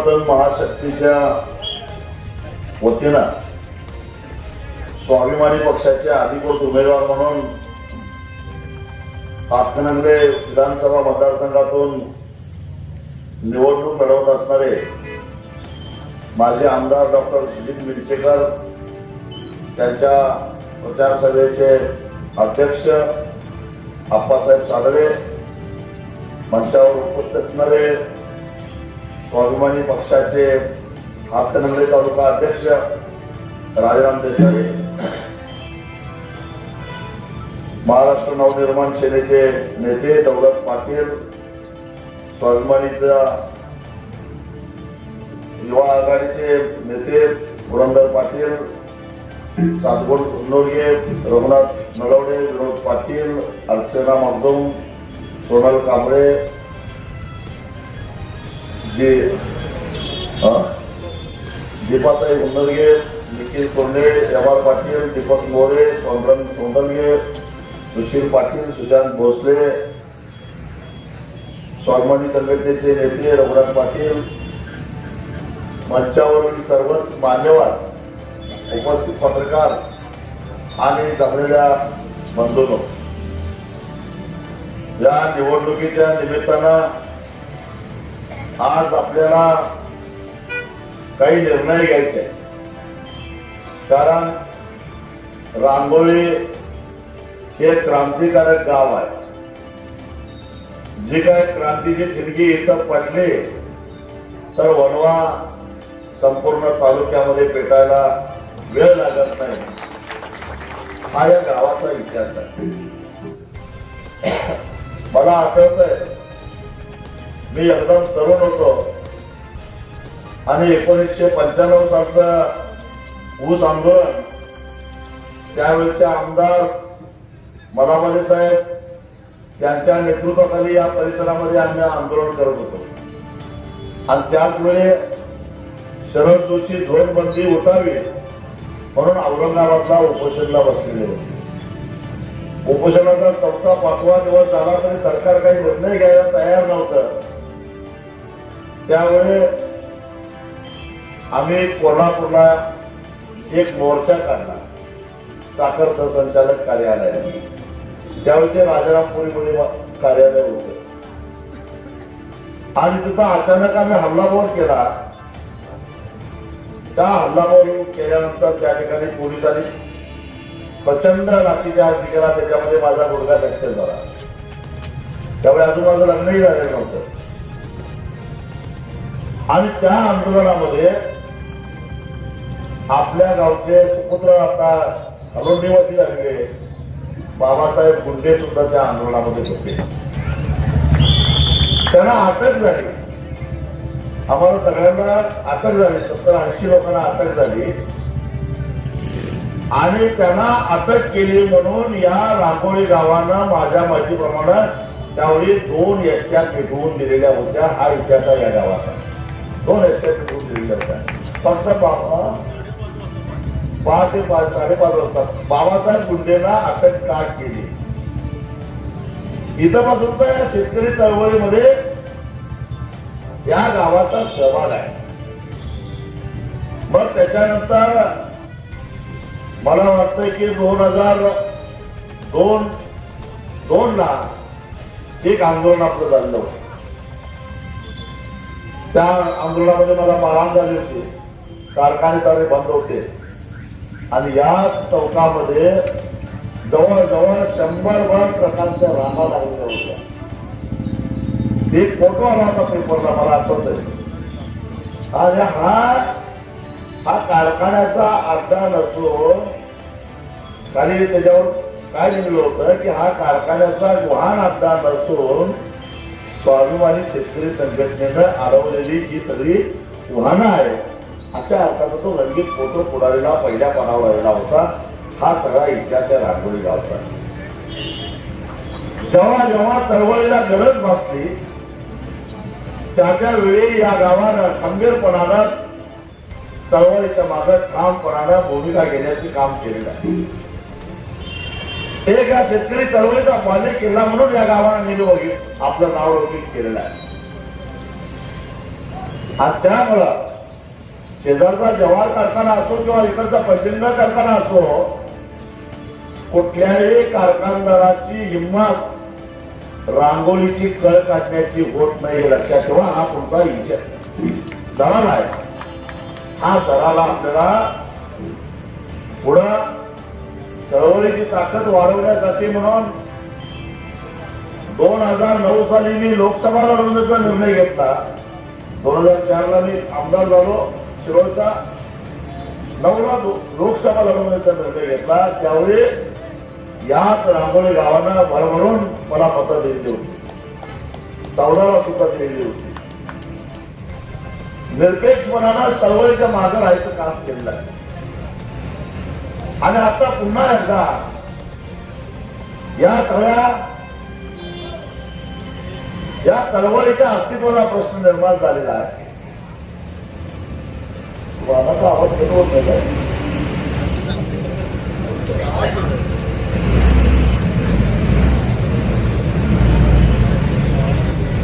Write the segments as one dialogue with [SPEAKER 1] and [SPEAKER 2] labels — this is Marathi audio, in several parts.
[SPEAKER 1] जनता दल महाशक्तीच्या वतीनं स्वाभिमानी पक्षाचे अधिकृत उमेदवार म्हणून हातकणंगले विधानसभा मतदारसंघातून निवडणूक लढवत असणारे माजी आमदार डॉक्टर सुजित मिरचेकर, त्यांच्या प्रचार सभेचे अध्यक्ष आप्पासाहेब सादळे, मंचावर उपस्थित असणारे स्वाभिमानी पक्षाचे हातकणंगले तालुका अध्यक्ष राजाराम देसाई, महाराष्ट्र नवनिर्माण सेनेचे नेते दौलत पाटील, स्वाभिमानीचा युवा आघाडीचे नेते पुरंदर पाटील, सातगोड कुन्नोडगे, रघुनाथ नळवडे, विनोद पाटील, अर्चना मगदूम, सोनल कांबळे, दीपाताई कुन्नोडगे, निखिल कोंडे, एम.आर. पाटील, दीपक मोरे, सोंदलगे, सुशील पाटील, सुशांत भोसले, स्वाभिमानी संघटनेचे नेते रघुनाथ पाटील, मंचावरील सर्वच मान्यवर, उपस्थित पत्रकार आणि जमलेल्या बंधूंनो, या निवडणुकीच्या निमित्तानं आज आपल्याला काही निर्णय घ्यायचे, कारण रांगोळी हे क्रांतिकारक गाव आहे. जी काय क्रांतीची ठिणगी इथं पडली तर वणवा संपूर्ण तालुक्यामध्ये पेटायला वेळ लागत नाही, हा या गावाचा इतिहास आहे. मला आठवतंय, मी एकदम तरुण होतो आणि 1995 सालचं ऊस आंदोलन, त्यावेळेचे आमदार मदामाले साहेब यांच्या नेतृत्वाखाली या परिसरामध्ये आम्ही आंदोलन करत होतो. आणि त्याचवेळी शरद जोशी झोनबंदी उठावी म्हणून औरंगाबादला उपोषणला बसलेले होते. उपोषणाचा 4था-5वा दिवस झाला तरी सरकार काही निर्णय घ्यायला तयार नव्हतं. त्यावेळी आम्ही कोल्हापूरला एक मोर्चा काढला साखर सहसंचालक कार्यालयात. त्यावेळी ते राजारामपुरीमध्ये कार्यालय होते आणि तिथं अचानक आम्ही हल्लाबोल केला. त्या हल्लाबोल केल्यानंतर त्या ठिकाणी पोलिसांनी प्रचंड लाठीचार्ज केला. त्याच्यामध्ये माझा मुलगा दक्षिण झाला. त्यावेळी अजून माझं लग्नही झालेलं नव्हतं. आणि त्या आंदोलनामध्ये आपल्या गावचे सुपुत्र आता अरुणनिवासी झालेले बाबासाहेब गुंडे सुद्धा त्या आंदोलनामध्ये होते. त्यांना अटक झाली. आम्हाला सगळ्यांना अटक झाली. 70-80 लोकांना अटक झाली आणि त्यांना अटक केली म्हणून या रांगोळी गावानं माझ्या माहितीप्रमाणे त्यावेळी 2 एसट्या पेटवून दिलेल्या होत्या. हा इतिहास आहे या गावाचा. 2 एसट्या पेटवून दिलेल्या होत्या. फक्त 5 ते 5:30 वाजता बाबासाहेब गुंडेंना अटक का केली. इथपासून तर या शेतकरी चळवळीमध्ये या गावाचा सहभाग आहे. मग त्याच्यानंतर मला वाटतं की 2002 ला एक आंदोलन आपलं झालं होतं. त्या आंदोलनामध्ये मला मारहाण झाली होती. कारखाने सारे बंद होते आणि या चौकामध्ये जवळजवळ 100 प्रकारच्या रांगा लागलेल्या होत्या. एक फोटो आला होता पेपरला, मला आठवत आहे. आणि हा कारखान्याचा अड्डा नसून खाली त्याच्यावर काय लिहिलं होतं की हा कारखान्याचा वाहन अड्डा नसून स्वाभिमानी शेतकरी संघटनेनं अडवलेली जी सगळी वाहनं आहेत अशा अर्थाचा तो रंगीत फोटो पुढारीला पहिल्या पानावर आलेला होता. हा सगळा इतिहास या रांगोळी गावचा. जेव्हा जेव्हा चळवळीला गरज भासली त्या वेळी या गावानं खंबीरपणानं चळवळीच्या मागे ठामपणानं भूमिका घेण्याचे काम केलेलं आहे. एक या शेतकरी चळवळीचा मालिक किल्ला म्हणून या गावानं आपलं नाव रोखीत केलेलं आहे. आणि त्यामुळं शेजारचा जवाहर कारखाना असो किंवा इकडचा पंचगंगा कारखाना असो, कुठल्याही कारखानदाराची हिंमत रांगोळीची कळ काढण्याची होत नाही, हे लक्षात ठेवा. हा तुमचा दराला आहे. हा दराला आपल्याला पुढं चळवळीची ताकद वाढवण्यासाठी म्हणून 2009 साली मी लोकसभा लढवण्याचा निर्णय घेतला. 2004 ला मी आमदार झालो शिरोळचा. 9 ला लोकसभा लढवण्याचा निर्णय घेतला. त्यावेळी याच रांगोळी गावानं भरभरून मला मतं दिली होती. 14 ला सुद्धा दिली होती. निरपेक्षपणानं चळवळीच्या मागे राहायचं काम केलेलं आहे. आणि आता पुन्हा एकदा या चळवळीच्या अस्तित्वाचा प्रश्न निर्माण झालेला आहे. वाहनाचा आवाज कमी होत नाही.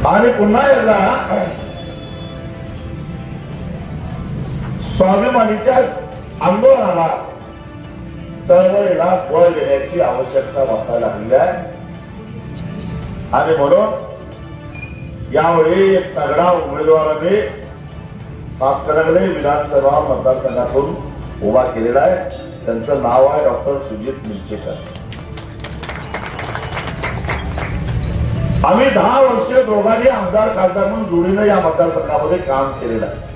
[SPEAKER 1] आणि पुन्हा एकदा स्वाभिमानीच्या आंदोलनाला चळवळीला बळ देण्याची आवश्यकता भासायला लागली आहे. आणि म्हणून यावेळी एक तगडा उमेदवाराने हातकणंगले विधानसभा मतदारसंघातून उभा केलेला आहे. त्यांचं नाव आहे डॉक्टर सुजित मिरचेकर. आम्ही 10 वर्ष दोघांनी आमदार खासदार म्हणून जोडीनं या मतदारसंघामध्ये काम केलेलं आहे.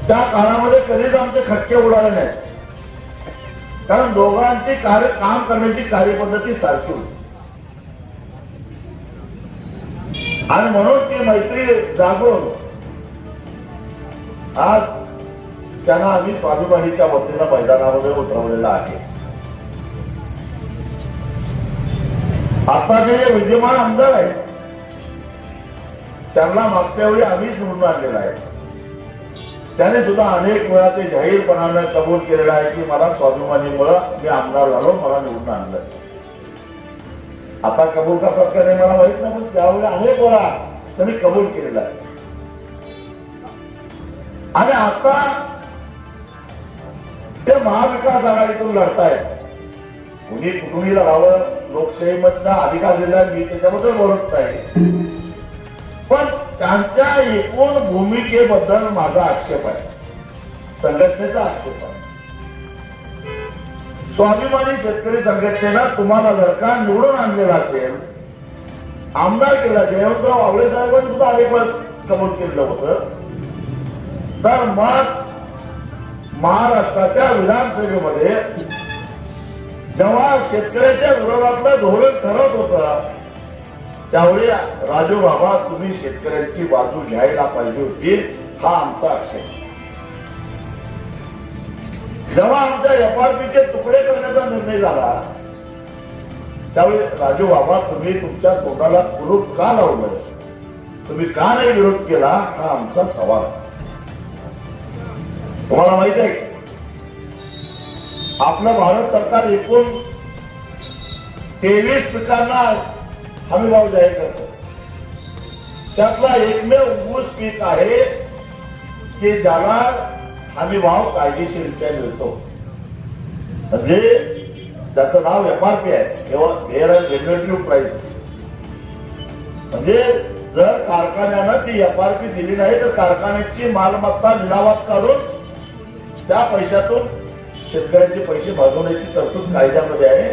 [SPEAKER 1] त्या काळामध्ये कधीच आमचे खटके उडाले नाही, कारण दोघांची काम करण्याची कार्यपद्धती सारखी होती. आणि म्हणून ती मैत्री जागून आज त्यांना आम्ही स्वाभिमानीच्या वतीनं मैदानामध्ये उतरवलेला आहे. आता जे विद्यमान आमदार आहेत त्यांना मागच्या वेळी आम्हीच निवडून आणलेला आहे. त्याने सुद्धा अनेक वेळा ते जाहीरपणानं कबूल केलेलं आहे की मला स्वाभिमानीमुळे मी आमदार झालो, मला निवडून आणलं. आता कबूल करतात का नाही मला माहित नाही, पण त्यावेळी अनेक वेळा त्यांनी कबूल केलेलं आहे. आणि आता ते महाविकास आघाडीतून लढतायत. कुणी कुठूनही लढावं, लोकशाहीमधला अधिकार दिला, मी त्याच्याबद्दल बोलत नाही, पण त्यांच्या एकूण भूमिकेबद्दल माझा आक्षेप आहे, संघटनेचा आक्षेप आहे. स्वाभिमानी शेतकरी संघटनेनं तुम्हाला जर का निवडून आणलेला असेल, आमदार केला, जयवंतराव आवळे साहेबांनी सुद्धा अनेक वेळा कबूल केलेलं होतं, तर मग महाराष्ट्राच्या विधानसभेमध्ये जेव्हा शेतकऱ्याच्या विरोधातलं धोरण ठरत होतं त्यावेळी राजू बाबा तुम्ही शेतकऱ्यांची बाजू घ्यायला पाहिजे होती, हा आमचा आक्षेप. जेव्हा आमच्या एफआरपीचे तुकडे करण्याचा निर्णय झाला त्यावेळी राजू बाबा तुम्ही तुमच्या तोंडाला कुलूप का लावलं, तुम्ही का नाही विरोध केला, हा आमचा सवाल. तुम्हाला माहित आहे आपलं भारत सरकार एकूण 23 पिकांना हमी भाव जाहीर करतो. त्यातला एकमेव ऊस पीक आहे की ज्याला हमी भाव कायदेशीररित्या मिळतो, म्हणजे त्याचं नाव एफआरपी आहे, फेअर अँड रेग्युलेटरी प्राइस. म्हणजे जर कारखान्यानं ती एफआरपी दिली नाही तर कारखान्याची मालमत्ता निलावात काढून त्या पैशातून शेतकऱ्यांचे पैसे भागवण्याची तरतूद कायद्यामध्ये आहे.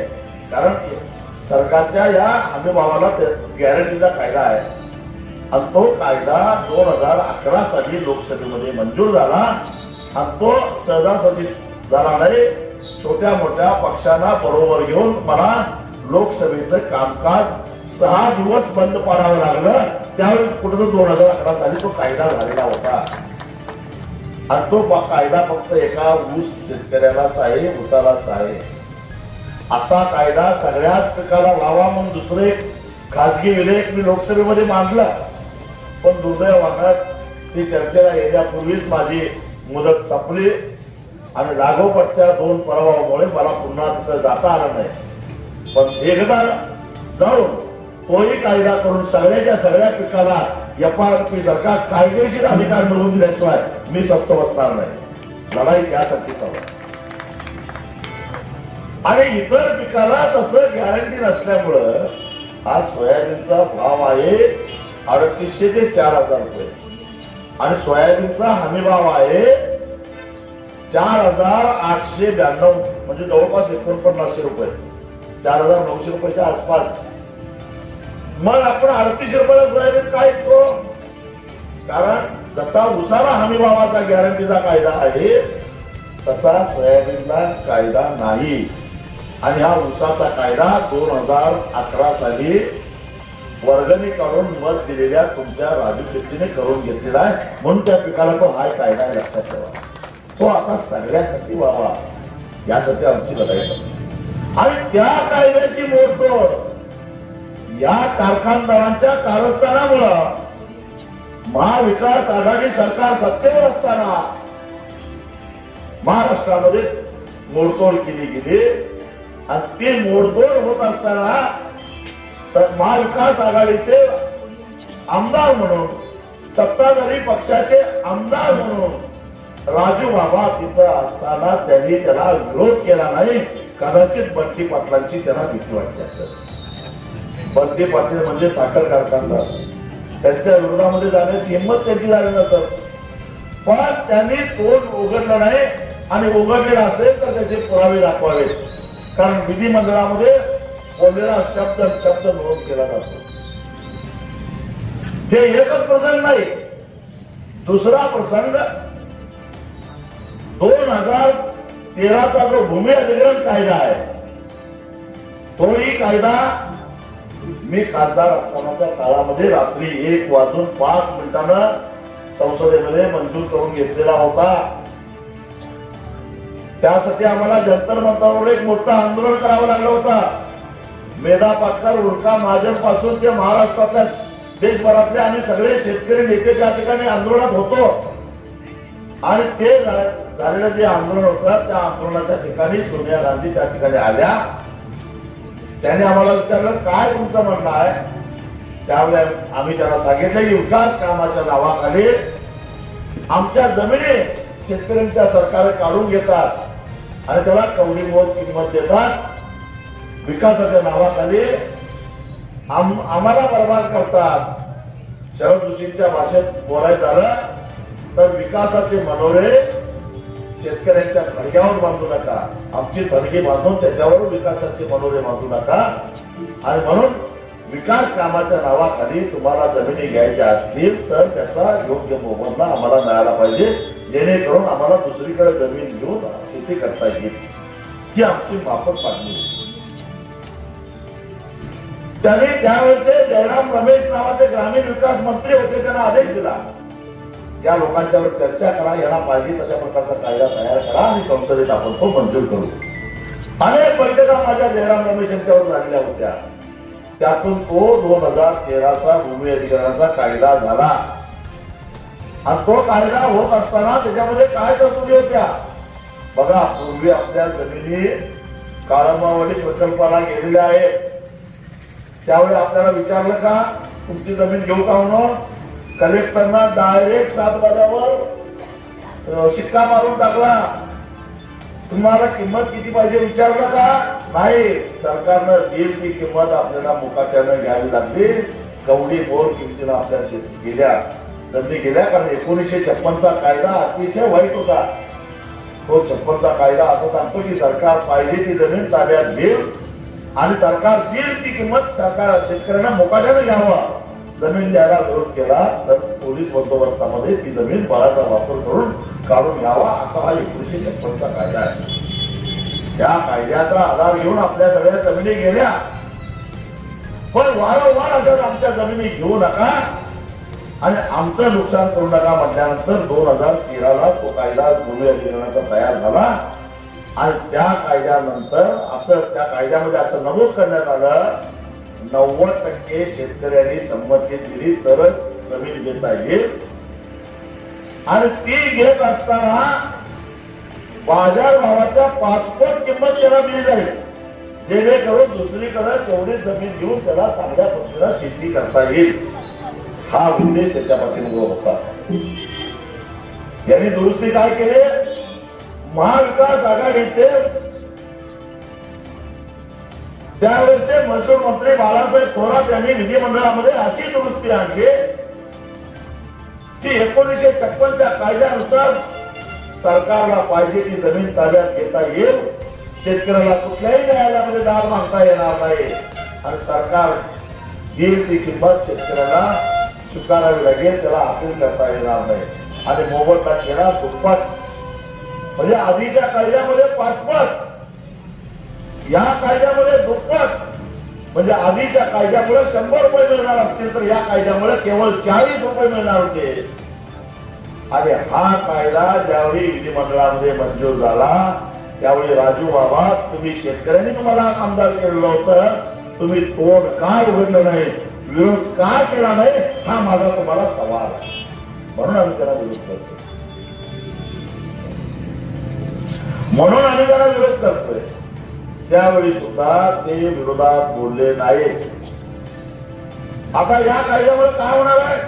[SPEAKER 1] कारण सरकारच्या या हमी भावाला गॅरंटीचा कायदा आहे आणि तो कायदा 2011 साली लोकसभेमध्ये मंजूर झाला आणि तो सहजासहजी झाला नाही. छोट्या मोठ्या पक्षांना बरोबर घेऊन मला लोकसभेचं कामकाज 6 दिवस बंद पाडावं लागलं. त्यावेळी कुठं 2011 साली तो कायदा झालेला होता आणि तो कायदा फक्त एका ऊस शेतकऱ्यालाच आहे, उताराच आहे. असा कायदा सगळ्याच पिकाला व्हावा म्हणून दुसरे खासगी विधेयक मी लोकसभेमध्ये मांडलं, पण दुर्दैवानं ती चर्चेला येण्यापूर्वीच माझी मुदत संपली आणि लागोपाठच्या 2 पराभवामुळे मला पुन्हा तिथं जाता आलं नाही. पण एकदा जाऊन तोही कायदा करून सगळ्या पिकाला FRP सारखा कायदेशीर अधिकार मिळवून दिल्याशिवाय मी स्वस्थ बसणार नाही. लढाई त्यासाठी चालू आहे. आणि इतर पिकाला तसं गॅरंटी नसल्यामुळं आज सोयाबीनचा भाव आहे 3800 ते 4000 रुपये आणि सोयाबीनचा हमी भाव आहे 4892 म्हणजे जवळपास 4900 रुपये, 4900 रुपयाच्या आसपास. मग आपण 3800 रुपयाला सोयाबीन काय विकतो? कारण जसा उसाला हमी भावाचा गॅरंटीचा कायदा आहे तसा सोयाबीनला कायदा नाही. आणि हा उसाचा कायदा 2011 साली वर्गणी काढून मत दिलेल्या तुमच्या राजू शेट्टीने करून घेतलेला आहे. म्हणून त्या पिकाला तो हा कायदा लक्षात ठेवा. तो आता सगळ्यासाठी व्हावा यासाठी आमची लढाई आहे. आणि त्या कायद्याची मोडतोड या कारखानदारांच्या कारस्थानामुळं महाविकास आघाडी सरकार सत्तेवर असताना महाराष्ट्रामध्ये मोडतोड केली गेली. आणि ती मोडतोड होत असताना महाविकास आघाडीचे आमदार म्हणून, सत्ताधारी पक्षाचे आमदार म्हणून राजू बाबा तिथं असताना त्यांनी त्याला विरोध केला नाही. कदाचित बंटी पाटलांची त्यांना भीती वाटते असेल. बंटी पाटील म्हणजे साखर कारखानदार, त्यांच्या विरोधामध्ये जाण्याची हिंमत त्यांची झाली नसत. पण त्यांनी तोंड उघडलं नाही आणि उघडलेला असेल तर त्याचे पुरावे दाखवावेत. कारण विधिमंडळामध्ये बोललेला शब्द नोंद केला जातो. हे एकच प्रसंग नाही. दुसरा प्रसंग 2013चा जो भूमी अधिग्रहण कायदा आहे तोही कायदा मी खासदार असतानाच्या काळामध्ये रात्री 1:05 संसदेमध्ये मंजूर करून घेतलेला होता. त्यासाठी आम्हाला जंतर मंतरवर एक मोठं आंदोलन करावं लागलं होतं. मेधा पाटकर, उर्का महाजन पासून ते महाराष्ट्रातल्या देशभरातले आम्ही सगळे शेतकरी नेते त्या ठिकाणी आंदोलनात होतो. आणि ते झालेलं जे आंदोलन होतं त्या आंदोलनाच्या ठिकाणी सोनिया गांधी त्या ठिकाणी आल्या. त्याने आम्हाला विचारलं काय तुमचं म्हणणं आहे. त्यावेळेस आम्ही त्यांना सांगितलं की विकास कामाच्या नावाखाली आमच्या जमिनी शेतकऱ्यांच्या सरकार काढून घेतात आणि त्याला कवडीमोल किंमत देतात. विकासाच्या नावाखाली आम्हाला बर्बाद करतात. शरद जोशींच्या भाषेत बोलायचं झालं तर विकासाचे मनोरे शेतकऱ्यांच्या थडग्यावर बांधू नका. आमची थडगी बांधून त्याच्यावर विकासाचे मनोरे बांधू नका. आणि म्हणून विकास कामाच्या नावाखाली तुम्हाला जमिनी घ्यायच्या असतील तर त्याचा योग्य मोबदला आम्हाला मिळाला पाहिजे, जेणेकरून आम्हाला दुसरीकडे जमीन घेऊन शेती करता येईल. ही आमची माफक मागणी. त्याने त्यावेळेचे जयराम रमेश नावाचे ग्रामीण विकास मंत्री होते, त्यांना आदेश दिला या लोकांच्यावर चर्चा करा, यांना पाहिजे तशा प्रकारचा कायदा तयार करा आणि संसदेत आपण तो मंजूर करू. अनेक बैठका माझ्या जयराम रमेश यांच्यावर झालेल्या होत्या. त्यातून तो 2013चा भूमी अधिग्रहणाचा कायदा झाला. आणि तो कायदा होत असताना त्याच्यामध्ये काय तरतुदी होत्या बघा. पूर्वी आपल्या जमिनी काळंबावडी प्रकल्पाला गेलेल्या आहेत. त्यावेळी आपल्याला विचारलं का तुमची जमीन घेऊ का म्हणून. कलेक्टरना डायरेक्ट 7 वाजल्यावर शिक्का मारून टाकला. तुम्हाला किंमत किती पाहिजे विचारलं का नाही. सरकारनं दिल ती किंमत आपल्याला मुकाट्यानं घ्यावी लागली. कवडी मोल किमतीनं आपल्या शेती गेल्या जमिनी गेल्या. कारण 1956चा कायदा अतिशय वाईट होता. तो 56चा कायदा असं सांगतो की सरकार पाहिजे ती जमीन ताब्यात घेईल आणि सरकार देईल ती किंमत सरकार शेतकऱ्यांना मोकाट्यानं घ्यावं. जमीन द्यायला विरोध केला तर पोलीस बंदोबस्तामध्ये ती जमीन बळाचा वापर करून काढून घ्यावा असा हा 1956चा कायदा आहे. त्या कायद्याचा आधार घेऊन आपल्या सगळ्या जमिनी गेल्या. पण वारंवार असं आमच्या जमिनी घेऊ नका आणि आमचं नुकसान करू नका म्हटल्यानंतर 2013ला तो कायदा भूमी अधिग्रहणाचा तयार झाला. आणि त्या कायद्यानंतर असं त्या कायद्यामध्ये असं नमूद करण्यात आलं 90% शेतकऱ्यांनी संमती दिली तरच जमीन घेता येईल. आणि ती घेत असताना बाजार भावाच्या 5 पट किंमत त्याला दिली जाईल, जेणेकरून दुसरीकडे तेवढी जमीन घेऊन त्याला चांगल्या पद्धतीने शेती करता येईल. हा उद्देश त्याच्या पाठीमागे होता. यांनी दुरुस्ती काय केले, महाविकास आघाडीचे त्यावेळेचे महसूल मंत्री बाळासाहेब थोरात यांनी विधिमंडळामध्ये अशी दुरुस्ती आणली की 1956च्या कायद्यानुसार सरकारला पाहिजे ती जमीन ताब्यात घेता येईल, शेतकऱ्याला कुठल्याही न्यायालयामध्ये दाद मागता येणार नाही आणि सरकार घेईल ती किंमत शेतकऱ्याला स्वीकारावी लागेल, त्याला अपील करता येणार नाही आणि मोबदला घेणार दुप्पट, म्हणजे आधीच्या कायद्यामध्ये 5पट, या कायद्यामध्ये दुप्पट. म्हणजे आधीच्या कायद्यामुळे 100 रुपये मिळणार असतील तर या कायद्यामुळे केवळ 40 रुपये मिळणार होते. आणि हा कायदा ज्यावेळी विधिमंडळामध्ये मंजूर झाला त्यावेळी राजू बाबा, तुम्ही शेतकऱ्यांनी तुम्हाला आमदार केलेलं होतं, तुम्ही तोंड का उघडलं नाही, विरोध का केला नाही, हा माझा तुम्हाला सवाल आहे. म्हणून आम्ही त्याला विरोध करतो, म्हणून आम्ही त्याला विरोध करतोय. त्यावेळी सुद्धा ते विरोधात बोलले नाही. आता या कायद्यामुळे काय होणार आहे,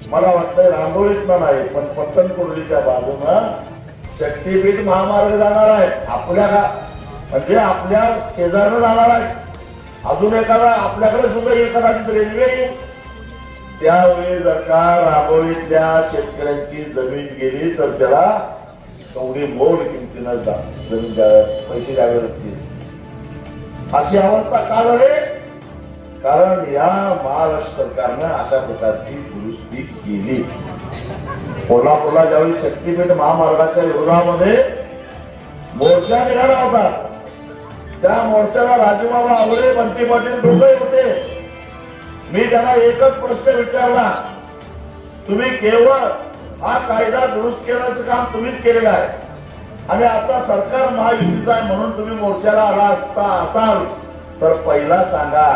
[SPEAKER 1] मला वाटतंय रांगोळीतनं नाही पण पट्टणकुर्लीच्या बाजूनं शक्तीपीठ महामार्ग जाणार आहे, आपल्या म्हणजे आपल्या शेजारनं जाणार आहे. अजून एखादा आपल्याकडे सुद्धा एखादा रेल्वे येईल. त्यावेळी जर का रांगोळीतल्या शेतकऱ्यांची जमीन गेली तर त्याला तेवढी मोड किमतीनं जमीन पैसे द्यावे लागतील. अशी अवस्था का झाली, कारण या महाराष्ट्र सरकारनं अशा प्रकारची दुरुस्ती केली. कोल्हापूरला ज्यावेळी शक्तीपीठ महामार्गाच्या विरोधामध्ये मोर्चा निघाला होता, त्या मोर्चाला राजूबाबा आवळे, बंटी पाटील दोघे होते. मी त्यांना एकच प्रश्न विचारला, तुम्ही केवळ हा कायदा दुरुस्त केल्याचं काम तुम्हीच केलेलं आहे आणि आता सरकार महायुतीचं आहे म्हणून तुम्ही मोर्चाला आला असाल तर पहिला सांगा,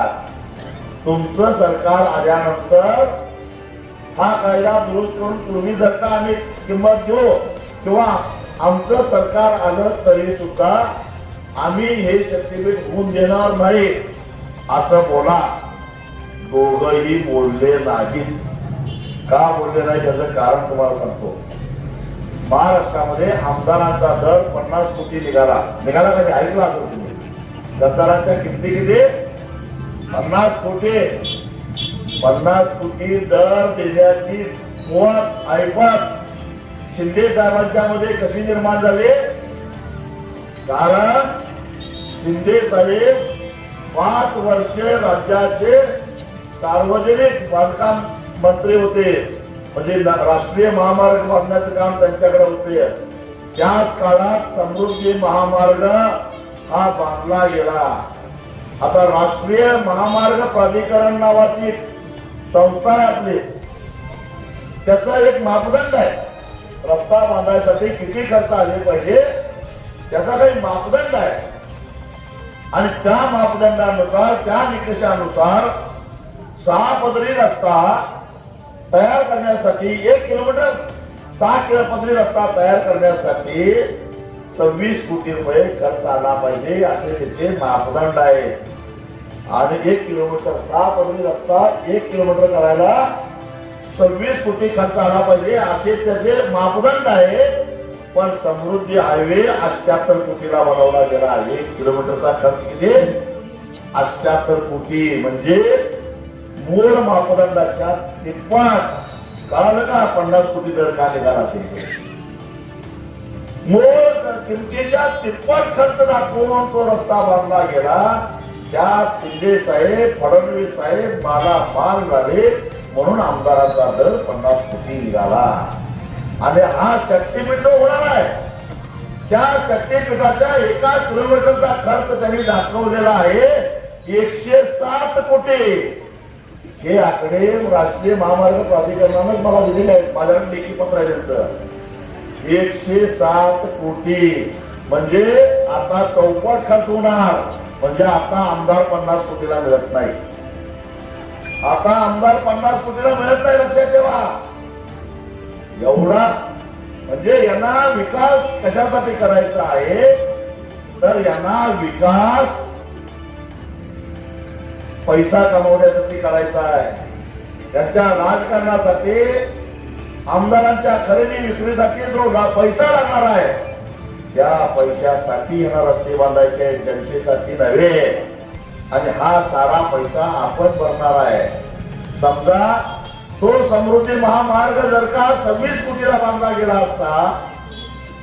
[SPEAKER 1] तुमचं सरकार आल्यानंतर हा कायदा दुरुस्त करून तुम्ही जर का आम्ही किंमत देऊ किंवा आमचं सरकार आलं तरी सुद्धा आम्ही हे शक्तीपीठ होऊन देणार नाही असं बोला. दोघंही बोलले नाहीत. का बोलले नाही त्याचं कारण तुम्हाला सांगतो. महाराष्ट्रामध्ये आमदारांचा दर 50 कोटी निघाला कधी ऐकला असेल तुम्ही. गद्दारांच्या किमती किती, 50 कोटी. 50 कोटी दर देण्याची मुळात ऐपत शिंदे साहेबांच्या मध्ये कशी निर्माण झाली, कारण शिंदे साहेब 5 वर्षे राज्याचे सार्वजनिक बांधकाम मंत्री होते, म्हणजे राष्ट्रीय महामार्ग बांधण्याचं काम त्यांच्याकडे होते. त्याच काळात समृद्धी महामार्ग हा बांधला गेला. आता राष्ट्रीय महामार्ग प्राधिकरण नावाची संस्था आहे आपली, त्याचा एक मापदंड आहे. रस्ता बांधायसाठी किती खर्च आले पाहिजे त्याचा काही मापदंड आहे आणि त्या मापदंडानुसार, त्या निकषानुसार 6 पदरी रस्ता तयार करण्यासाठी 1 किलोमीटर 6 पदरी रस्ता तयार करण्यासाठी 26 कोटी रुपये खर्च आला पाहिजे असे त्याचे मापदंड आहे. आणि 1 किलोमीटर 6 पदरी रस्ता 1 किलोमीटर करायला 26 कोटी खर्च आला पाहिजे असे त्याचे मापदंड आहे. पण समृद्धी हायवे 78 कोटीला बनवला गेला. 1 किलोमीटरचा खर्च किती, 78 कोटी, म्हणजे मूळ मापदंडाच्या तिप्पट. कळालं का 50 कोटी दर का निघाला ते, मूळ किमतीच्या तिप्पट खर्च दाखवून तो रस्ता बांधला गेला. त्यात शिंदे साहेब, फडणवीस साहेब मालामाल झाले म्हणून आमदारांचा दर 50 कोटी निघाला. आणि हा शक्तीपीठ होणार आहे. त्या शक्तीपीठाच्या 1 किलोमीटरचा खर्च त्यांनी दाखवलेला आहे 107 कोटी. हे आकडे राष्ट्रीय महामार्ग प्राधिकरणानेच मला दिलेले आहेत, माझ्याकडे लेखी पत्र आहे त्यांचं. 107 कोटी म्हणजे आता चौपट खर्च होणार. म्हणजे आता आमदार 50 कोटीला मिळत नाही. आता आमदार 50 कोटीला मिळत नाही, लक्षात ठेवा. एवढा म्हणजे यांना विकास कशासाठी करायचा आहे, तर यांना विकास पैसा कमवण्यासाठी करायचा आहे. त्यांच्या राजकारणासाठी आमदारांच्या खरेदी विक्रीसाठी जो पैसा लागणार आहे त्या पैशासाठी येणार रस्ते बांधायचे, जनतेसाठी नव्हे. आणि हा सारा पैसा आपण भरणार आहे. समजा तो समृद्धी महामार्ग जर का 26 कोटीला बांधला गेला असता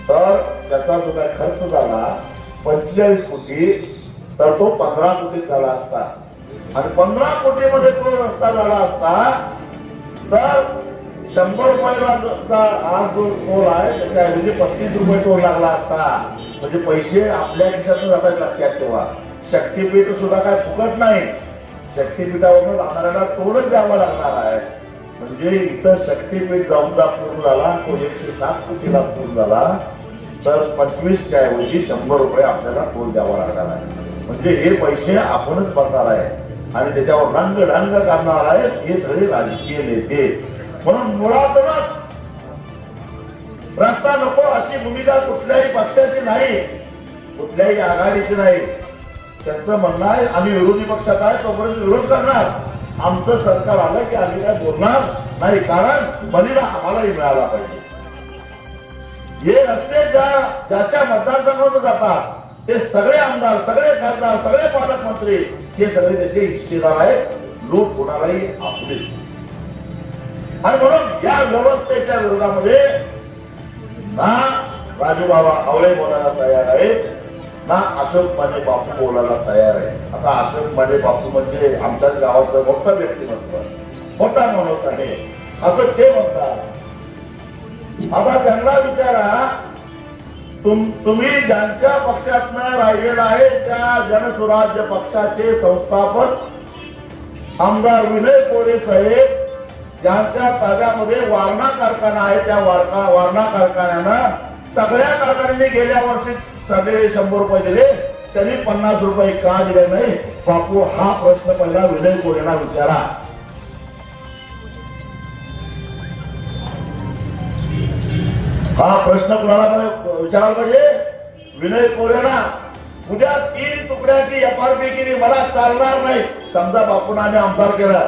[SPEAKER 1] तर त्याचा जो काय खर्च झाला 45 कोटी, तर तो 15 कोटी झाला असता. आणि 15 कोटीमध्ये तो रस्ता झाला असता तर 100 रुपयाला आज जो टोल आहे त्याच्याऐवजी 35 रुपये टोल लागला असता. म्हणजे पैसे आपल्या खिशातून जातात. लक्षात ठेवा, शक्तीपीठ सुद्धा काय फुकट नाही. शक्तीपीठावरून जाणाऱ्याला टोलच द्यावा लागणार आहे. म्हणजे इथं शक्तीपीठ जाऊन पूर्ण झाला, तो 107 कोटीला पूर्ण झाला, तर 25च्या ऐवजी 100 रुपये आपल्याला टोल द्यावा लागणार आहे. म्हणजे हे पैसे आपणच भरणार आहे आणि त्याच्यावर रंग करणार आहेत हे सगळे राजकीय नेते. म्हणून मुळातच रस्ता नको अशी भूमिका कुठल्याही पक्षाची नाही, कुठल्याही आघाडीची नाही. त्यांचं म्हणणं आहे आम्ही विरोधी पक्षात आहे तोपर्यंत विरोध करणार, आमचं सरकार आलं की आम्ही काय बोलणार नाही, कारण बलिदान आम्हालाही मिळाला पाहिजे. हे रस्ते ज्याच्या मतदारसंघात जातात ते सगळे आमदार, सगळे खासदार, सगळे पालकमंत्री हे सगळे त्याचे हिस्सेदार आहेत. लूट कोणालाही आपली. आणि म्हणून या व्यवस्थेच्या विरोधामध्ये ना राजूबाबा आवळे बोलायला तयार आहेत, ना अशोक माने बापू बोलायला तयार आहे. आता अशोक माने बापू म्हणजे आमच्याच गावाचं मोठं व्यक्तिमत्व, मोठा माणूस आहे असं ते म्हणतात. आता त्यांना विचारा, तुम्ही ज्यांच्या पक्षातनं राहिलेला आहे त्या जनसुराज्य पक्षाचे संस्थापक आमदार विनय कोरे साहेब, ज्यांच्या ताब्यामध्ये वारणा कारखाना आहे, त्या वारणा कारखान्यानं सगळ्या कारखान्यांनी गेल्या वर्षी सगळे 100 रुपये दिले, त्यांनी 50 रुपये का दिले नाही बापू? हा प्रश्न पहिला विनय कोरेंना विचारा. हा प्रश्न कुणाला विचारायला पाहिजे? विनय कोरेंना. उद्या 3 तुकड्याची FRP केली, मला चालणार नाही. समजा बापूंना आम्ही आमदार केला,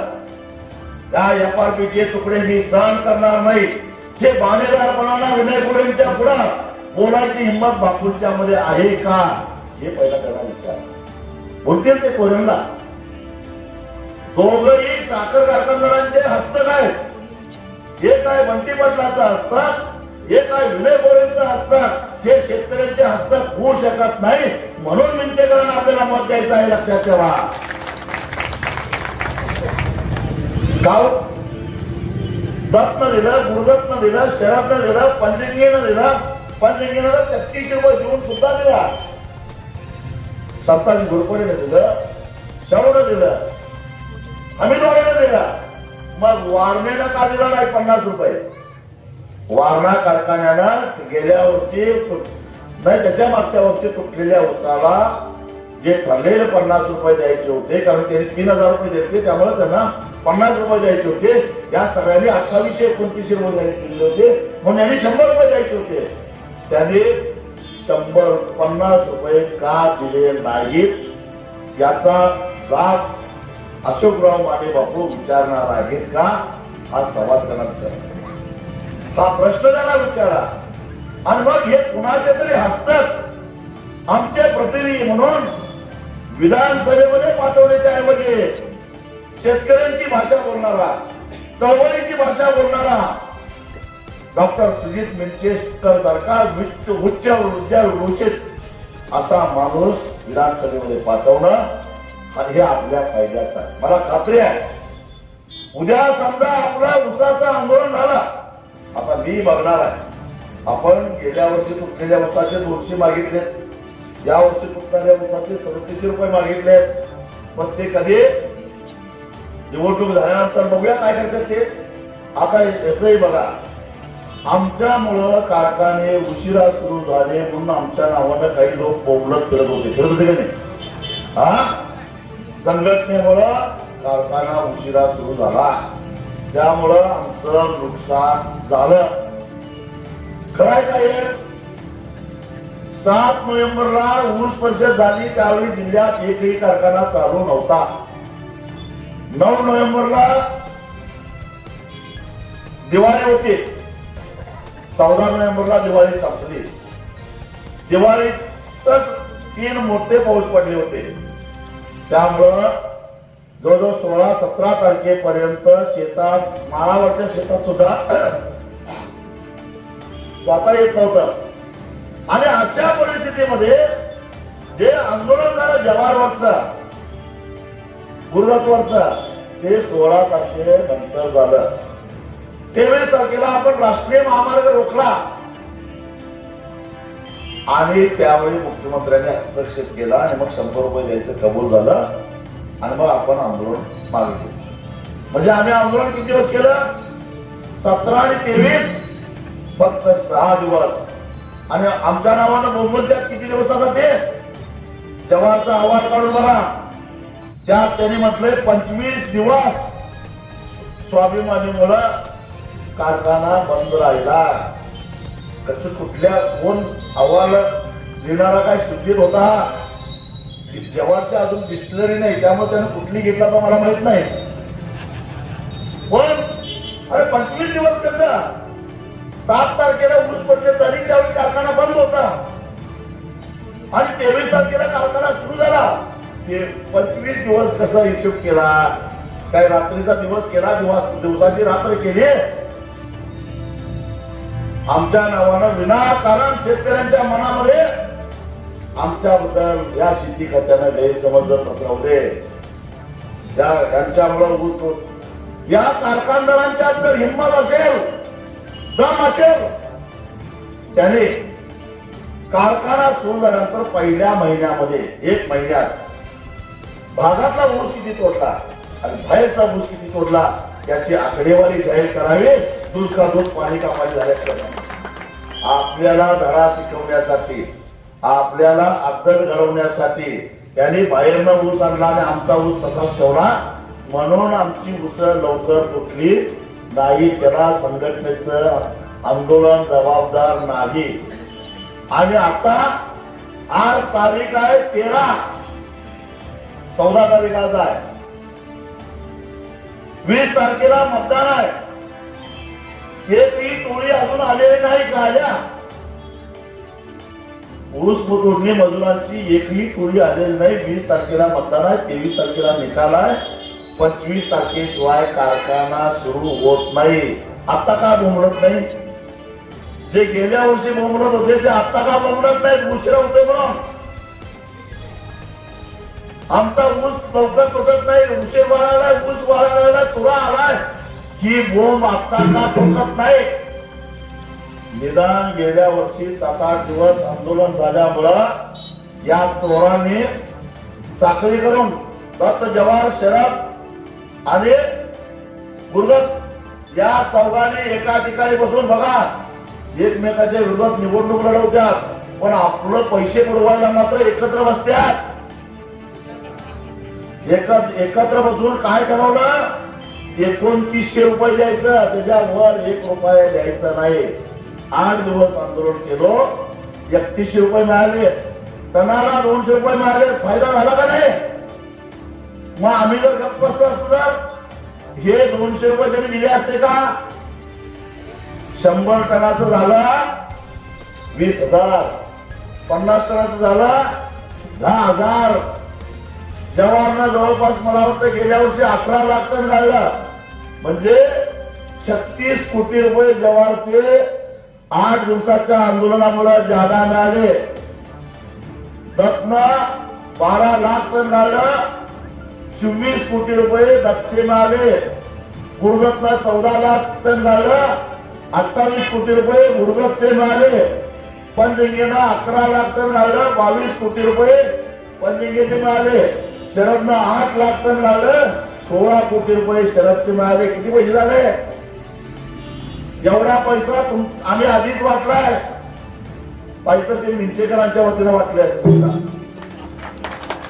[SPEAKER 1] त्या FRPचे तुकडे मी सहन करणार नाही, हे बाणेदारपणाला विनय कोरेंच्या पुढे बोलायची हिंमत बापूंच्या मध्ये आहे का? हे पहिला त्याला विचार. बोलतील ते कोरेंना. दोघंही साखर कारखानदारांचे हस्तक आहेत. हे काय बंटी पाटलाचं हस्तक, हे काय विनय कोरेंचं हस्तक, हे शेतकऱ्यांचे हस्तक होऊ शकत नाही. म्हणून मिंचेकरांना आपल्याला मत द्यायचं आहे, लक्षात ठेवा. गाव दत्तनं दिलं, गुरुदत्तनं दिलं, शरदनं दिलं, पंचगंगेनं दिलं, पंचगंगेनं 33 रुपये देऊन सुद्धा दिला. सत्ताजी घोरपडेनं दिलं, शाहूनं दिलं, हमीदवाडीनं दिला. मग वारणेनं का दिला नाही 50 रुपये? वारणा कारखान्यानं गेल्या वर्षी नाही, त्याच्या मागच्या वर्षी तुटलेल्या उसाला जे ठरलेले 50 रुपये द्यायचे होते, कारण त्यांनी 3000 रुपये दिले, त्यामुळे त्यांना 50 रुपये द्यायचे होते. या सगळ्यांनी 2829 रुपये दिले होते, म्हणून यांनी 100 रुपये द्यायचे होते. त्यांनी 50 रुपये का दिले नाहीत याचा जाब अशोकराव माने बापू विचारणार आहेत का? हा सवाल त्यांना विचारा, हा प्रश्न त्यांना विचारा. आणि मग हे कुणाचे तरी हस्तक आमचे प्रतिनिधी म्हणून विधानसभेमध्ये पाठवण्याच्या ऐवजी शेतकऱ्यांची भाषा बोलणारा, चळवळीची भाषा बोलणारा डॉक्टर सुजित मिंचेकर सारखा उच्च ऊर्जा घोषित असा माणूस विधानसभेमध्ये पाठवणं आणि हे आपल्या फायद्याचं आहे. मला खात्री आहे उद्या समजा आपला उसाचं आंदोलन झालं, आता मी बघणार आहे, आपण गेल्या वर्षी तुटलेल्या उसाचे 200 मागितले, या वर्षी तुटणाऱ्या उसाचे 37 रुपये मागितले. पण ते कधी निवडणूक झाल्यानंतर बघूया काय करतात ते. आता याचंही बघा, आमच्यामुळं कारखाने उशिरा सुरू झाले म्हणून आमच्या नावानं काही लोक बोंबलत फिरत होते का नाही? हा, संघटनेमुळं कारखाना उशिरा सुरू झाला, त्यामुळं आमचं नुकसान झालं. काय काय 7 नोव्हेंबरला ऊस परिषद झाली, त्यावेळी जिल्ह्यात एकही कारखाना चालू नव्हता. 9 नोव्हेंबरला दिवाळी होती, 14 नोव्हेंबरला दिवाळी संपली. दिवाळीतच 3 मोठे पाऊस पडले होते. त्यामुळं जवळजवळ 16-17 तारखेपर्यंत शेतात, माळावरच्या शेतात सुद्धा जाता येत नव्हतं. आणि अशा परिस्थितीमध्ये जे आंदोलन झालं जव्हारवरचा, गुरुदासवरचा, ते 16 तारखेनंतर झालं. 23 तारखेला आपण राष्ट्रीय महामार्ग रोखला आणि त्यावेळी मुख्यमंत्र्यांनी हस्तक्षेप केला आणि मग 100 रुपये द्यायचं कबूल झालं आणि मग आपण आंदोलन मागे घेतलं. म्हणजे आम्ही आंदोलन किती दिवस केलं? 17 आणि 23, फक्त 6 दिवस. आणि आमच्या नावानं मुंबईत किती दिवसाचा ते जवाहरचा अहवाल काढून बघा. त्यात त्यांनी म्हटलंय 25 दिवस स्वाभिमानीमुळं कारखाना बंद राहिला. कसं, कुठल्या, कोण अहवाल लिहिणारा काय सुधीर होता? जवाहरच्या अजून डिस्टिलरी नाही, त्यामुळे त्यानं कुठली घेतला तर मला माहित नाही. पण अरे 25 दिवस कसं? 7 तारखेला ऊस पडले तरी त्यावेळी कारखाना बंद होता आणि 23 तारखेला कारखाना सुरू झाला. ते 25 दिवस कसा हिशोब केला? काय रात्रीचा दिवस केला? दिवसाची रात्र केली? आमच्या नावानं विनाकारण शेतकऱ्यांच्या मनामध्ये आमच्याबद्दल या शेती खात्यानं गैरसमज पसरवले. यांच्यामुळे ऊस, या कारखानदारांच्या जर हिंमत असेल, दम असेल, त्याने कारखाना सुरू झाल्यानंतर पहिल्या महिन्यामध्ये, 1 महिन्यात भागातला ऊस किती तोडला आणि बाहेरचा ऊस किती तोडला याची आकडेवारी जाहीर करावी. दूध का दूध, पाणी का पाणी झाल्याप्रमाणे आपल्याला धडा शिकवण्यासाठी, आपल्याला अद्दल घडवण्यासाठी त्यांनी बाहेरनं ऊस आणला आणि आमचा ऊस तसाच ठेवला. म्हणून आमची ऊस लवकर तुटली नाही. त्याला संघटनेचं आंदोलन जबाबदार नाही. आणि आता आज तारीख आहे 13, 14 तारीख आज आहे, 20 तारखेला मतदान आहे. हे ती टोळी अजून आलेली नाही का? आल्या ऊस तोडणी मजुरांची एकही टोळी आलेली नाही. 20 तारखेला मतदान आहे, 23 तारखेला निकाल आहे. 25 तारखेशिवाय कारखाना सुरू होत नाही. आता का बोंबलत नाही? जे गेल्या वर्षी बोंबलत होते ते आता का बोंबलत नाही? उशिरा होते म्हणून. आमचा ऊस लवकर तुटत नाही, उशीर वाढायला, ऊस वाढायला, तुरा आलाय, ही बोंब आता का ठोकत नाही? निदान गेल्या वर्षी 7-8 दिवस आंदोलन झाल्यामुळं या चोरांनी साखळी करून दत्त, जवाहर, शरद आणि गुरुदत्त या चौघांनी एका ठिकाणी बसून बघा एकमेकाच्या विरोधात निवडणूक लढवतात, पण आपलं पैसे बुडवायला मात्र एकत्र बसतात. एकत्र बसून काय ठरवलं? 2900 रुपये द्यायचं, त्याच्यावर 1 रुपया द्यायचा नाही. 8 दिवस आंदोलन केलो, 3100 रुपये मिळाले, टनाला 200 रुपये मिळाले. फायदा झाला का नाही? मग आम्ही जर गप्प बसलो असतो तर हे 200 रुपये तरी दिले असते का? 100 टनाचं झालं 20,000, 50 टनाचं झालं 10,000. जवाहरनं जवळपास मला वाटतं गेल्या वर्षी 11 लाख टन काढलं. म्हणजे 36 कोटी रुपये जवाहरचे 8 दिवसाच्या आंदोलनामुळे जादा मिळाले. दत्तनं 12 लाख टन काढलं, 24 कोटी रुपये दत्तचे मिळाले. गुरुदत्तनं 14 लाख टन काढलं, 28 कोटी रुपये गुरुदत्तचे मिळाले. पंचगंगेनं 11 लाख टन काढलं, 22 कोटी रुपये पंचगंगेचे मिळाले. शरदनं 8 लाख टन काढलं, 16 कोटी रुपये शरदचे मिळाले. किती पैसे झाले? एवढा पैसा आम्ही आधीच वाटलाय. पाहिजे ते मिंचेकरांच्या वतीनं वाटले असं समजा.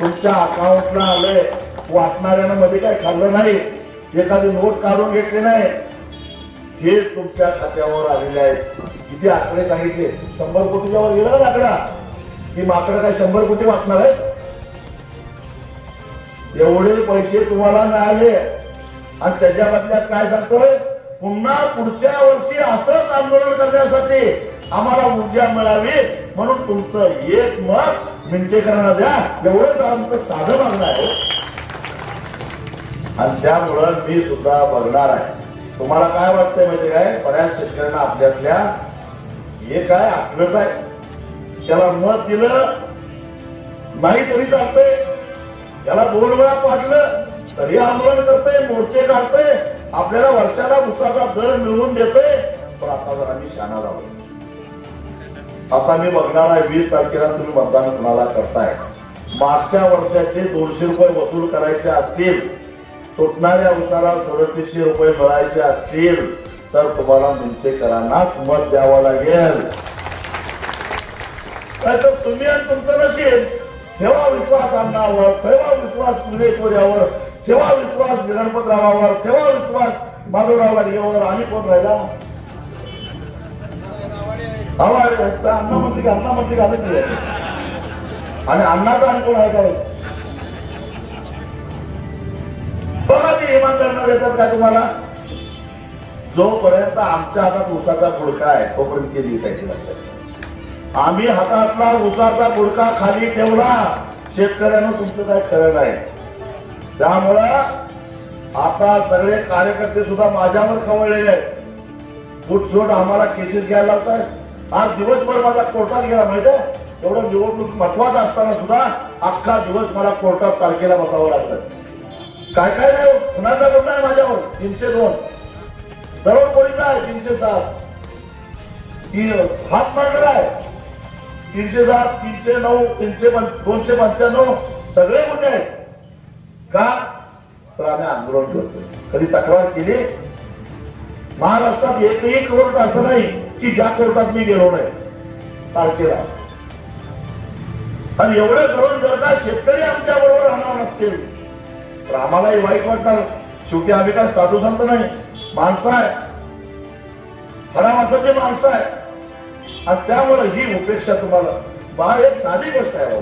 [SPEAKER 1] तुमच्या अकाउंटला आलंय. वाटणाऱ्यानं मध्ये काय खाल्लं नाही, एखादी नोट काढून घेतली नाही, हे तुमच्या खात्यावर आलेले आहेत. किती आकडे सांगितले? 100 कोटीच्या वर गेला ना आकडा. ही माकडं काय 100 कोटी वाटणार आहे? एवढे पैसे तुम्हाला मिळाले आणि त्याच्या बदल्यात काय सांगतोय? पुन्हा पुढच्या वर्षी असंच आंदोलन करण्यासाठी आम्हाला ऊर्जा मिळावी म्हणून तुमचं एक मत मिंचेकरांना द्या, एवढंच आमचं साधं मागणं आहे. आणि त्यामुळं मी सुद्धा बघणार आहे. तुम्हाला काय वाटतंय माहिती काय, बऱ्याच शेतकऱ्यांना आपल्यातल्या हे काय असलंच आहे, त्याला मत दिलं नाही तरी चालतंय, त्याला 2 वेळा पाडलं तरी आंदोलन करतंय, मोर्चे काढतंय, आपल्याला वर्षाला उसाचा दर मिळवून देतोय. पण आता जर आम्ही शाना राहू. आता मी बघणार आहे 20 तारखेला तुम्ही मतदान कुणाला करताय. मागच्या वर्षाचे 200 रुपये वसूल करायचे असतील, तुटणाऱ्या उसाला 3700 रुपये मिळायचे असतील तर तुम्हाला मिंचेकरांनाच मत द्यावं लागेल. तर तुम्ही आणि तुमचं नशीब. ठेवा विश्वास अण्णावर, ठेवा विश्वास पुणेश्वरावर, ठेवा विश्वास गणपतरावावर, ठेवा विश्वास माधवराव गाडगेवर. आणि कोण राहिला अण्णा मंत्री घालत नाही. आणि अण्णाचा आणि कोण आहे का बघा, ते इमानदार देतात का तुम्हाला. जोपर्यंत आमच्या हातात उसाचा पुडका आहे तोपर्यंत केली त्याची लक्षात. आम्ही हातातला उसाचा पुडका खाली ठेवला, शेतकऱ्यांना तुमचं काय खरं नाही. त्यामुळं आता सगळे कार्यकर्ते सुद्धा माझ्यावर खवळलेले आहेत. फुटसूट आम्हाला केसेस घ्यायला लावतात. आज दिवसभर माझा कोर्टात गेला माहिती आहे. एवढं निवडणूक महत्वाचं असताना सुद्धा अख्खा दिवस मला कोर्टात तारखेला बसावं लागतं. काय काय नाही, कुणाचा गुन्हा आहे माझ्यावर 302, दरोडखोरीचा आहे 307, हात मर्डर आहे 307, 309, 295 सगळे गुन्हे आहेत. का तर आम्ही आंदोलन करतो. कधी तक्रार केली महाराष्ट्रात एकही कोर्ट असं नाही की ज्या कोर्टात मी गेलो नाही तारखेला. आणि एवढं करून जर का शेतकरी आमच्या बरोबर राहणार नसतील तर आम्हालाही वाईट वाटणार. शेवटी आम्ही काय साधू संत नाही, माणसं आहे, खऱ्या माणसाची माणसं आहे. आणि त्यामुळे ही उपेक्षा तुम्हाला बाहेर एक साधी गोष्ट आहे.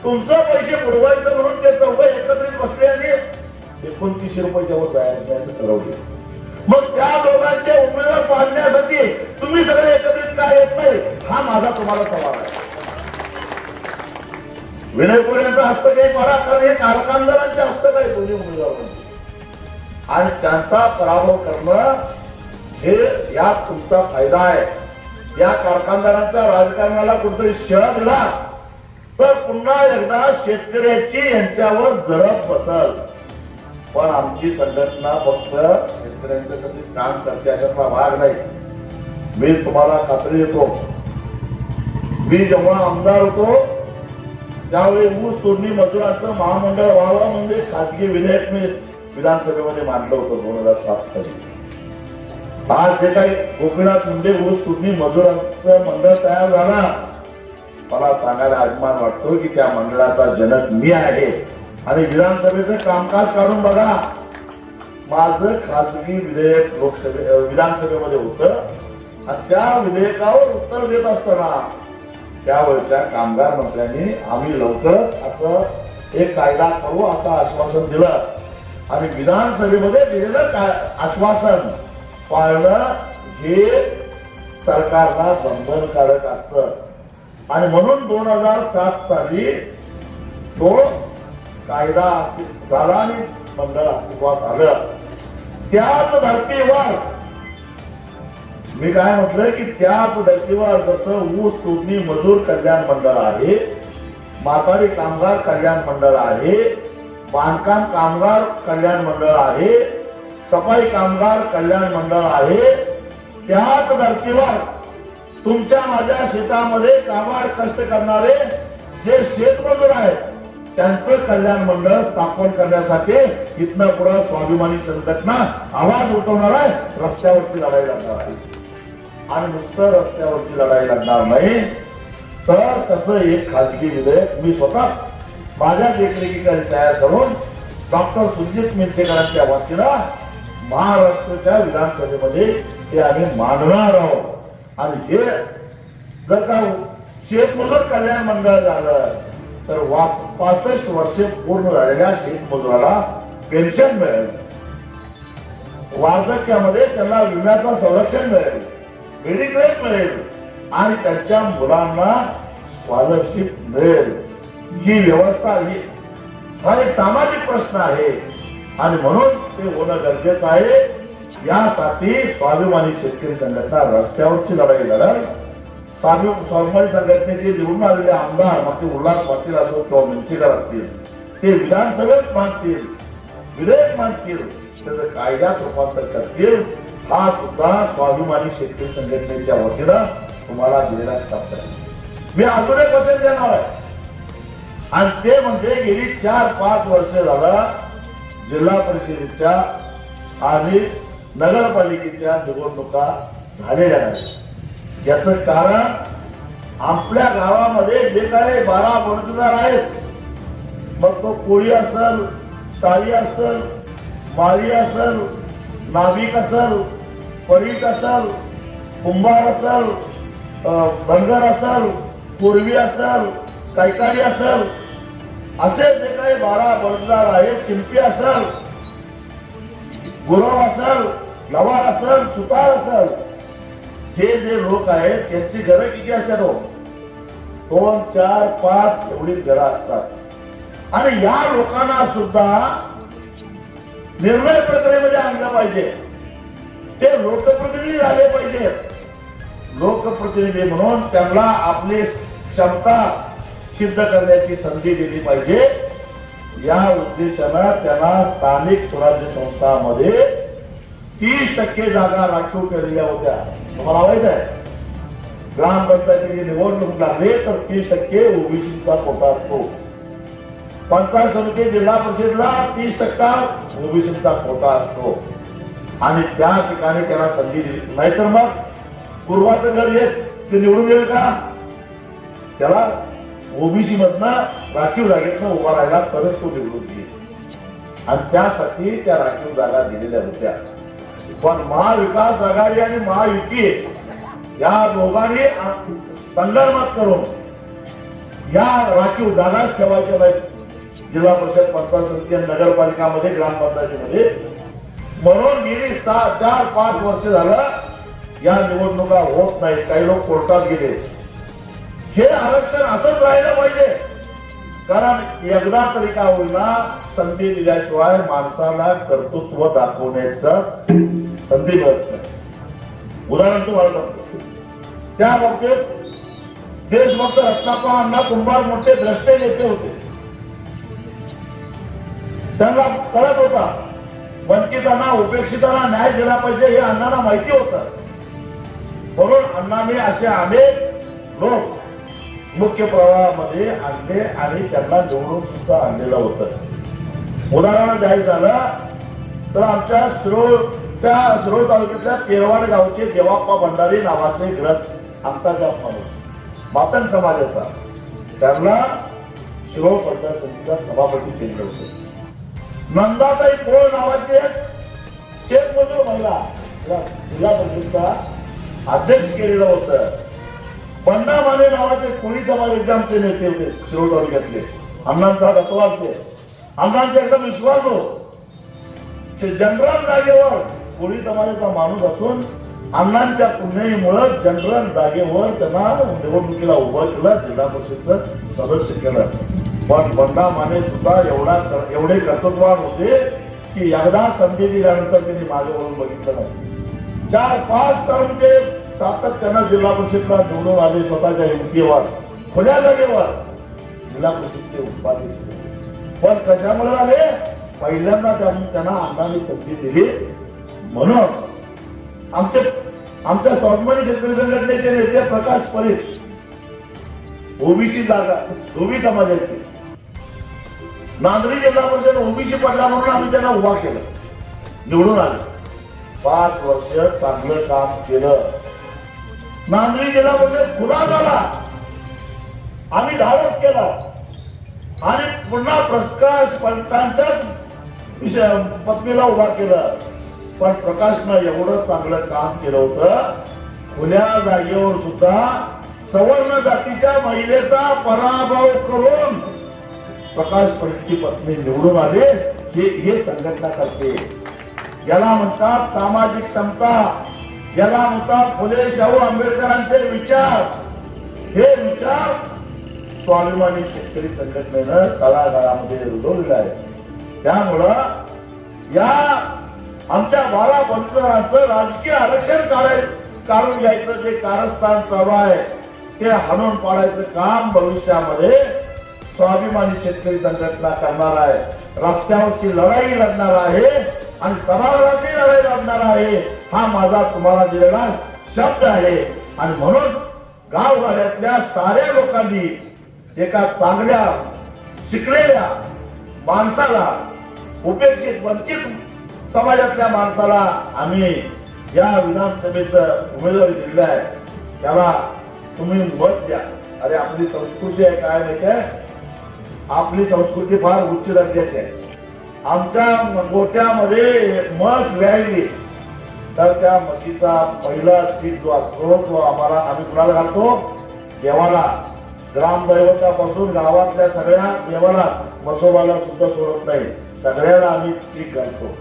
[SPEAKER 1] तुमचं पैसे बुडवायचं म्हणून ते चौघ एकत्रित बसले आणि 2900 रुपयाच्या वर जायचं असं ठरवलं. मग त्या दोघांचे उमेदवार पाडण्यासाठी तुम्ही सगळे एकत्रित काय येत नाही, हा माझा तुम्हाला सवाल आहे. विनय कोरेंचा हस्तक एक मला, कारण हे कारखानदारांचे हस्तक आहे दोन्ही उमेदवार. आणि त्यांचा पराभव करणं हे यात तुमचा फायदा आहे. या कारखानदारांच्या राजकारणाला कुठेतरी शह दिला तर पुन्हा एकदा शेतकऱ्याची यांच्यावर जरब बसल. पण आमची संघटना फक्त शेतकऱ्यांच्यासाठी काम करते अशातला भाग नाही. मी तुम्हाला खात्री देतो, मी जेव्हा आमदार होतो त्यावेळी ऊस तोडणी मजुरांचं महामंडळ व्हावं म्हणजे खासगी विधेयक मी विधानसभेमध्ये मांडलं होतं 2007 साली. आज जे काही गोपीनाथ मुंडे ऊस तोडणी मजुरांचं मंडळ तयार झाला, मला सांगायला अभिमान वाटतो की त्या मंडळाचा जनक मी आहे. आणि विधानसभेचं कामकाज काढून बघा, माझं खासगी विधेयक विधानसभेमध्ये होतं आणि त्या विधेयकावर उत्तर देत असताना त्यावेळच्या कामगार मंत्र्यांनी आम्ही लवकरच असं एक कायदा करू असं आश्वासन दिलं. आणि विधानसभेमध्ये दिलेलं आश्वासन पाळणं हे सरकारला बंधनकारक असतं. आणि म्हणून 2007 साली तो कायदा अस्तित्वात झाला आणि मंडळ अस्तित्वात आलं. त्याच धर्तीवर मी काय म्हटलं की त्याच धर्तीवर जसं ऊस तोडणी मजूर कल्याण मंडळ आहे, माथाडी कामगार कल्याण मंडळ आहे, बांधकाम कामगार कल्याण मंडळ आहे, सफाई कामगार कल्याण मंडळ आहे, त्याच धर्तीवर तुमच्या माझ्या शेतामध्ये काबाड कष्ट करणारे जे शेतमजूर आहेत त्यांचं कल्याण मंडळ स्थापन करण्यासाठी इथनं पुढे स्वाभिमानी संघटना आवाज उठवणार आहे, रस्त्यावरची लढाई लढणार आहे. आणि नुसतं रस्त्यावरची लढाई लढणार नाही तर तसं एक खाजगी विधेयक मी स्वतः माझ्या देखरेखीखाली तयार करून डॉक्टर सुजित मिंचेकरांच्या वतीनं महाराष्ट्राच्या विधानसभेमध्ये ते आम्ही मांडणार आहोत. आणि हे जर का शेतमजूर कल्याण मंडळ झालं तर 65 वर्षे पूर्ण झालेल्या शेतमजुराला पेन्शन मिळेल. वार्धक्यामध्ये त्यांना विम्याचं संरक्षण मिळेल, मेडिक्लेम मिळेल आणि त्यांच्या मुलांना स्कॉलरशिप मिळेल. ही व्यवस्था हा एक सामाजिक प्रश्न आहे आणि म्हणून ते होणं गरजेचं आहे. यासाठी स्वाभिमानी शेतकरी संघटना रस्त्यावरची लढाई लढल. स्वाभिमानी संघटनेचे निवडून आलेले आमदार मग ते उल्हास पाटील असो किंवा मंचेकर असतील, ते विधानसभेत मांडतील, विधेयक मांडतील, त्याचं कायद्यात रूपांतर करतील. हा सुद्धा स्वाभिमानी शेतकरी संघटनेच्या वतीनं तुम्हाला दिलेला शब्द आहे. मी अजून एक वचन देणार आहे आणि ते म्हणजे गेली 4-5 वर्ष झालं जिल्हा परिषदेच्या आणि नगरपालिकेच्या निवडणुका झालेल्या नाही. याचं कारण आपल्या गावामध्ये जे काही 12 मतदार आहेत, मग तो कोळी असेल, साळी असेल, माळी असेल, नाभिक असेल, परीट असेल, कुंभार असेल, धनगर असेल, पूर्वी असेल, कैकाडी असेल, असे जे काही 12 मतदार आहेत, शिंपी असेल, गुरव असेल, लवार असेल, सुतार असेल, हे जे लोक आहेत त्यांची घरं किती असतात? 2, 4, 5 एवढीच घरं असतात आणि या लोकांना सुद्धा निर्णय प्रक्रियेमध्ये आणलं पाहिजे. ते लोकप्रतिनिधी झाले पाहिजे. लोकप्रतिनिधी म्हणून त्यांना आपली क्षमता सिद्ध करण्याची संधी दिली पाहिजे. या उद्देशानं त्यांना स्थानिक स्वराज्य संस्थांमध्ये 30% जागा राखीव केलेल्या होत्या. तुम्हाला माहित आहे, ग्रामपंचायतीची निवडणूक लागली तर 30% ओबीसीचा कोटा असतो. पंचायत समिती, जिल्हा परिषदला 30% ओबीसीचा कोटा असतो आणि त्या ठिकाणी त्यांना संधी दिली. नाहीतर मग पूर्वाचं घर येत ते निवडून येईल का? त्याला ओबीसी मधनं राखीव जागेतनं उभा राहिला तरच तो निवडून येईल आणि त्यासाठी त्या राखीव जागा दिलेल्या होत्या. पण महाविकास आघाडी आणि महायुती या दोघांनी संगनमत करून या राखीव जागाच ठेवायच्या नाहीत जिल्हा परिषद, पंचायत समिती आणि नगरपालिकामध्ये, ग्रामपंचायतीमध्ये. म्हणून गेली 4-5 वर्ष झालं या निवडणुका होत नाहीत. काही लोक कोर्टात गेले. हे आरक्षण असंच राहिलं पाहिजे, कारण एकदा तरी का होईना संधी दिल्याशिवाय माणसाला कर्तृत्व दाखवण्याचं संधी मिळत नाही. उदाहरण तुम्हाला सांगतो. त्या बाबतीत देशभक्त रत्नाप्पा अण्णा कुंभार मोठे द्रष्टे नेते होते. त्यांना कळत होता वंचितांना, उपेक्षितांना न्याय दिला पाहिजे हे अण्णांना माहिती होतं. म्हणून अण्णांनी असे अनेक लोक मुख्य प्रवाहामध्ये आणले आणि त्यांना निवडून सुद्धा आणलेलं होतं. उदाहरण द्यायचं झालं तर आमच्या शिरोळ तालुक्यातल्या तेरवाड गावचे देवाप्पा भंडारी नावाचे ग्रस्त आमचा माणूस मातंग समाजाचा, त्यांना शिरोळ पंचायत समितीचा सभापती केलेलं होतं. नंदाताई पोळ नावाचे शेतमजूर महिला जिल्हा परिषदचा अध्यक्ष केलेलं होतं. बंडा माने नावाचे कोळी समाजाचे आमचे नेते होते शिरोळ तालुक्यातले. अण्णांचा गतवालचे, अण्णांचे एकदम विश्वास हो. जनरल जागेवर कोळी समाजाचा माणूस असून अण्णांच्या पुण्याईमुळे जनरल जागेवर त्यांना निवडणुकीला उभं केलं, जिल्हा परिषदचं सदस्य केलं. पण बंडा माने सुद्धा एवढे कर्तृत्ववान होते की एकदा संधी दिल्यानंतर त्यांनी मागे वळून बघितलं नाही. 4-5 टर्म ते सातत्यानं जिल्हा परिषदला निवडून आले. स्वतःच्या हिमतीवर, खुल्या जागेवर जिल्हा परिषदचे उपाध्यक्ष. पण कशामुळे आले? पहिल्यांदा त्यांना अण्णांनी संधी दिली. म्हणून आमच्या स्वाभिमानी शेतकरी संघटनेचे नेते प्रकाश परीट, ओबीसी जागा, ओबी समाजाची, नांदरी जिल्हा परिषद ओबीसी पडला म्हणून आम्ही त्यांना उभा केलं, निवडून आले. 5 वर्ष चांगलं काम केलं. नांदरी जिल्हा परिषद खुला झाला, आम्ही धाडस केला आणि पुन्हा प्रकाश पंतांच्याच पत्नीला उभा केलं. पण प्रकाशनं एवढं चांगलं काम केलं होतं, खुल्या जागेवर सुद्धा सवर्ण जातीच्या महिलेचा पराभव करून प्रकाश परीटची पत्नी निवडून आले. हे संघटना करते. याला म्हणतात सामाजिक समता, याला म्हणतात फुले शाहू आंबेडकरांचे विचार. हे विचार स्वाभिमानी शेतकरी संघटनेनं तळागाळामध्ये रुजवलेला आहे. त्यामुळं या आमच्या 12 पंतप्रधानांचं राजकीय आरक्षण काढून घ्यायचं जे कारस्थान चालू आहे ते हाणून पाडायचं काम भविष्यामध्ये स्वाभिमानी शेतकरी संघटना करणार आहे. रस्त्यावरची लढाई लढणार आहे आणि सभागृहाची लढाई लढणार आहे. हा माझा तुम्हाला दिलेला शब्द आहे. आणि म्हणून गावगाड्यातल्या साऱ्या लोकांनी एका चांगल्या शिकलेल्या माणसाला, उपेक्षित वंचित समाजातल्या माणसाला आम्ही या विधानसभेचं उमेदवारी दिलेला आहे. त्याला तुम्ही मत द्या. अरे आपली संस्कृती आहे काय माहिती आहे, आपली संस्कृती फार उच्च दर्जाची आहे. आमच्या गोट्यामध्ये म्हस व्यायली तर त्या म्हशीचा पहिला चीज जो असतो तो आम्ही कुणाला घालतो, देवाला. ग्रामदैवतापासून गावातल्या सगळ्या देवाला, मसोबाला सुद्धा सोडत नाही, सगळ्याला आम्ही चीक घालतो.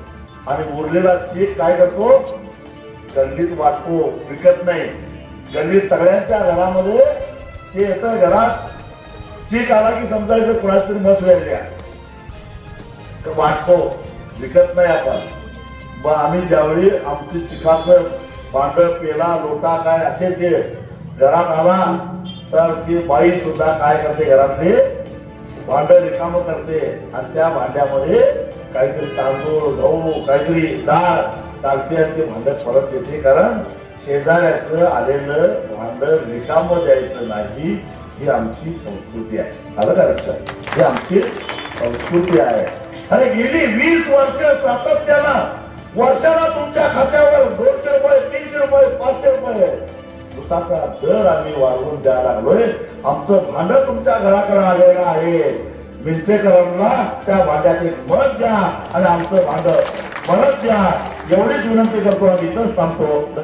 [SPEAKER 1] आणि उरलेला चीक काय करतो, गल्लीत वाटतो, विकत नाही. गल्लीत सगळ्यांच्या घरामध्ये ते येतं. घरात चीक आला की समजायचं कुणाच तरी म्हस वेगळ्या वाटतो, विकत नाही आपण. मग आम्ही ज्यावेळी आमची चिकाचं भांड, पेला, लोटा काय असेल ते घरात आला तर ती बाई सुद्धा काय करते, घरातले भांड रिकाम करते आणि त्या भांड्यामध्ये काहीतरी तांदूळ, गहू, काहीतरी डाळ टाकते आणि ते भांड परत देते. कारण शेजाऱ्याचं आलेलं भांड रिकाम द्यायचं नाही, ही आमची संस्कृती आहे. आलं का लक्षात? ही आमची संस्कृती आहे. आणि गेली 20 वर्ष सातत्यानं वर्षाला तुमच्या खात्यावर 200 रुपये, 300 रुपये, 500 रुपये उसाचा दर आम्ही वाढवून द्यायला लागलोय. आमचं भांड तुमच्या घराकडे आलेलं आहे. विंचेकरांना त्या भांड्यात एक मत द्या आणि आमचं भांड परत द्या, एवढीच विनंती करतो आणि इथंच थांबतो.